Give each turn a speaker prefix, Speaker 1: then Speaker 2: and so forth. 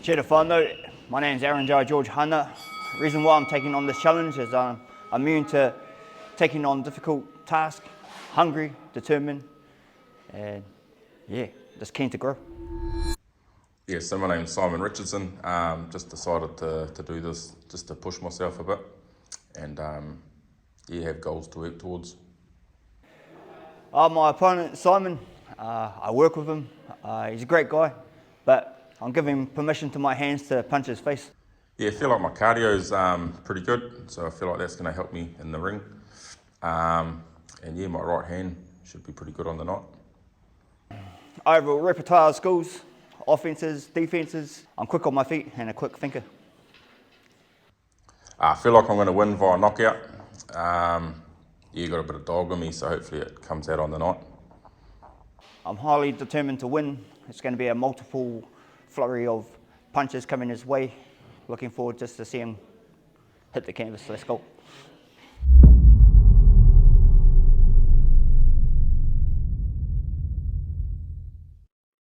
Speaker 1: EventFinda, my name's Aaron George Hana. The reason why I'm taking on this challenge is I'm immune to taking on difficult tasks, hungry, determined, and yeah, just keen to grow.
Speaker 2: Yeah, so my name's Richardson. Just decided to do this just to push myself a bit and have goals to work towards.
Speaker 1: My opponent, Simon, I work with him. He's a great guy, but I'm giving him permission to my hands to punch his face.
Speaker 2: Yeah, I feel like my cardio's pretty good, so I feel like that's going to help me in the ring. And yeah, my right hand should be pretty good on the night.
Speaker 1: Overall repertoire of skills, offences, defences. I'm quick on my feet and a quick thinker.
Speaker 2: I feel like I'm going to win via knockout. You got a bit of dog in me, so hopefully it comes out on the night.
Speaker 1: I'm highly determined to win. It's going to be a multiple flurry of punches coming his way. Looking forward just to see him hit the canvas. Let's go.